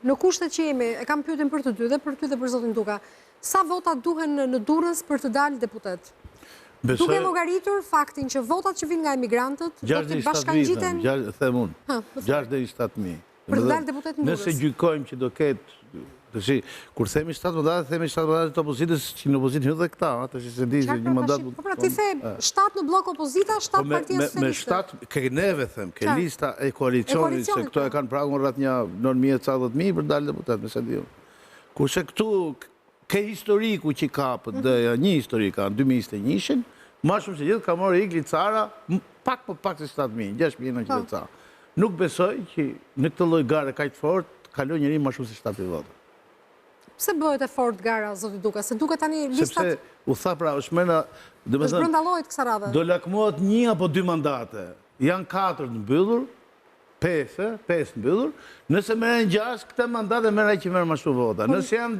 në kushtet që jemi, e kam pyetjen për të dy dhe për ty dhe për zotin Duka, sa vota duhen në Durrës për të dalë deputet? Duke llogaritur faktin që votat që vinë nga emigrantët do të bashkangjiten... 67.000. Për të dalë deputet në Durrës. Nëse gjykojmë që do ketë... Kur themi 7 mandatet, themi 7 mandatet të opozitës, që në opozitë hëtë dhe këta, të që se di që një mandat... Po pra ti the 7 në blok opozita, 7 partija socialiste. Me 7, ke neve them, ke lista e koalicionit, se këto e kanë pragun rrët një 9.000 për dalë deputet, me se di unë. Kurse këtu, ke historiku që ka për një historika në 2021, ma shumë se gjithë ka morë Igli Cara, pak se 7.000, 6.000 në qytetë Cara. Nuk besoj që në këtë lloj gare kaq fort kalon njëri më shumë se 7 vota. Pse bëhet e fort gara, zoti Duka? Se duke tani listat... Sepse, u tha pra, është mena... është brëndalojt kësa radhe. Do lakmohet 1 apo 2 mandate. Janë 4 në mbyllur, 5 në mbyllur. Nëse merren 6, këte mandate merren ai që merr më shumë vota. Nëse janë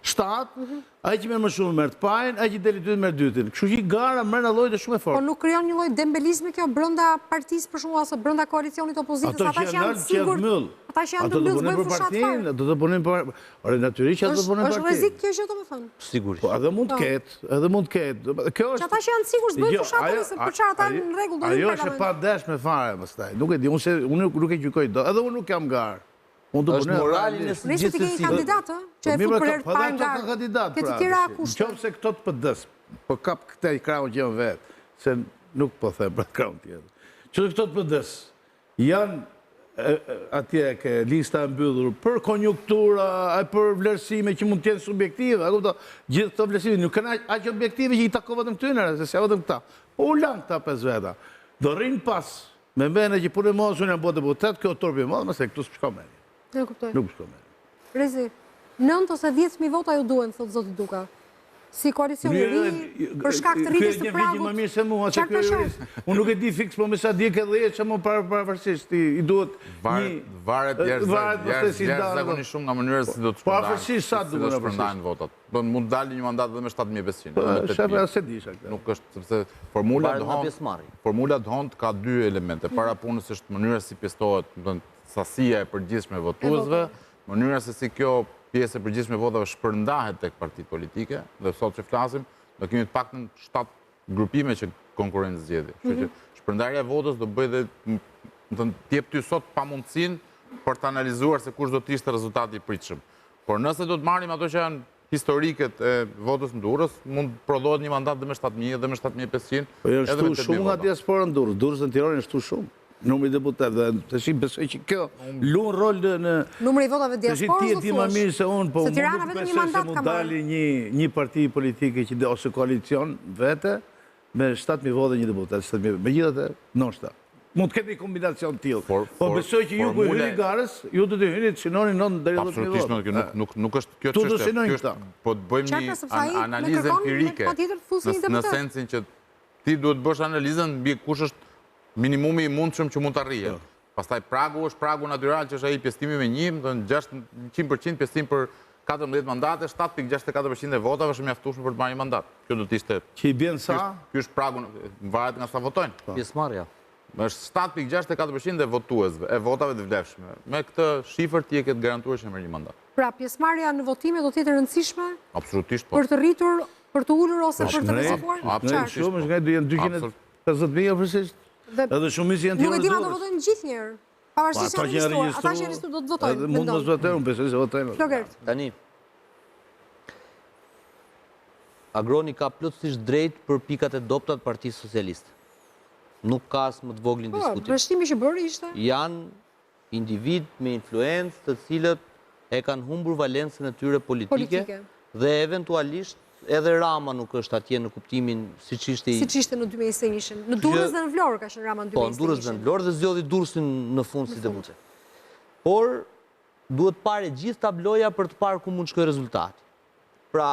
7, ai që merr më shumë merr të pajin, ai që deli dytë merr dytin. Kështu që gara brëndalojt është shumë e fortë. Po nuk krijon një lloj dembelizmi kjo brenda partisë për shkak ose brenda koalicionit opozitës, ata që janë sigurt. Ata që janë të mbyllur bëjnë fushat fare. Do të punojnë për... Ore, natyrisht që do të punojnë për partinë. Është rrezik kjo që domethënë. Sigurisht. Po, edhe mund të ketë, edhe mund të ketë. Kjo është... Ata që janë sigurt bëjnë fushat se për çfarë ata në rregull do të Ajo është e padashme fare pastaj. Nuk e di, unë nuk e gjykoj dot. Edhe unë nuk jam gar. Unë do punoj moralin e gjithsesi. Nëse ti ke kandidat, që e fut për herë të parë gar. Kandidat. Ke të tjera kushte. Nëse këto të PD-s, po kap këtë krahun që janë vet, se nuk po them për krahun tjetër. Që këto të PD-s janë atje ke lista e mbyllur për konjunktura, për vlerësime që mund të jenë subjektive, gjithë këto vlerësime nuk kanë aq objektive që i takon vetëm këtyre, se s'ja vetëm këta. Po u lan këta 5 veta. Do rrin pas me mene që punë mos unë jam bë deputet, kjo turpi më, mëse këtu s'shkon me. Nuk kuptoj. Nuk shkon me. Rezi, 9 ose 10.000 vota ju duhen, thot zoti Duka. Si koalicion i ri, për shkak të rritjes të pragut. Më mirë se mua, se ky jurist. Unë nuk e di fiks, po më sa di ke 10 që më pavarësisht i duhet varet jashtëzakonisht shumë nga mënyra si do të shpërndajnë. Pavarësisht sa duhet të shpërndajnë votat. Do mund të dalë një mandat edhe me 7.500. Po, se disha këtë. Nuk është sepse formula dhont ka 2 elemente. Para punës është mënyra si pjestohet, sasia e përgjithshme e votuesve, mënyra se si kjo pjesë e përgjithshme e votave shpërndahet tek partitë politike, dhe sot që flasim, do kemi të paktën 7 grupime që konkurrojnë zgjedhje. Kështu që shpërndarja e votës do bëj dhe të jep ty sot pamundësinë për të analizuar se kush do të ishte rezultati i pritshëm. Por nëse do të marrim ato që janë historiket e votës në Durrës, mund prodhohet një mandat dhe me 7.000 dhe me 7.500. Po janë shtu shumë nga diaspora në Durrës. Durrës në Tiranë janë shtu shumë. Numri deputet dhe të shi besoj që kjo luan rol në... Numri i votave diasporës do thuash. Ti më mirë se unë, po se Tirana vetëm një mandat ka marrë. Mund dali një parti politike që ose koalicion vete me 7.000 vote një deputet, 7.000. Megjithatë, ndoshta. Mund të ketë një kombinacion tillë. Po besoj që ju ku hyni garës, ju do të hyni të shinoni 9 deri 10.000 vote. Nuk është kjo çështje. Po të bëjmë një analizë empirike në sensin që ti duhet bësh analizën mbi kush është minimumi i mundshëm që mund të arrihet. Pastaj pragu është pragu natyral që është ai pjestimi me 100% pjestim për 14 mandate, 7.64% e votave është mjaftueshëm për të marrë një mandat. Kjo do të ishte që i bën sa? Ky është pragu, varet nga sa votojnë. Pjesëmarrja. Është 7.64% e votuesve, e votave të vlefshme. Me këtë shifër ti e ke garantuar që merr një mandat. Pra, pjesëmarrja në votime do të jetë e rëndësishme? Absolutisht po. Për të rritur, për të ulur ose për të rrezikuar? Absolutisht. Shumë nga 250.000 përse edhe shumica janë Nuk e di ma do votojnë gjithë njerë. Pavarësisht janë regjistruar. Ata që janë regjistruar do të votojnë. Mund të votojnë, unë besoj se votojnë. Flokert. Tani, Agroni ka plotësisht drejt për pikat e dobta të Partisë Socialiste. Nuk ka as më të voglin diskutim. Po, vështimi që bëri ishte? Janë individ me influencë të cilët e kanë humbur valencën e tyre politike dhe eventualisht edhe Rama nuk është atje në kuptimin siç ishte në 2021. Në Durrës dhe në Vlorë ka qenë Rama në 2021. Po, në Durrës dhe në Vlorë dhe zgjodhi Durrësin në fund si deputet. Por duhet parë gjithë tabloja për të parë ku mund të shkojë rezultati. Pra,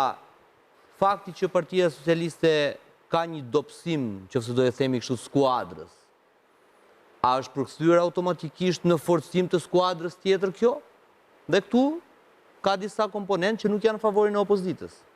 fakti që Partia Socialiste ka një dobësim, nëse do e themi kështu, skuadrës, a është përkthyer automatikisht në forcim të skuadrës tjetër kjo? Dhe këtu ka disa komponentë që nuk janë në favorin e opozitës.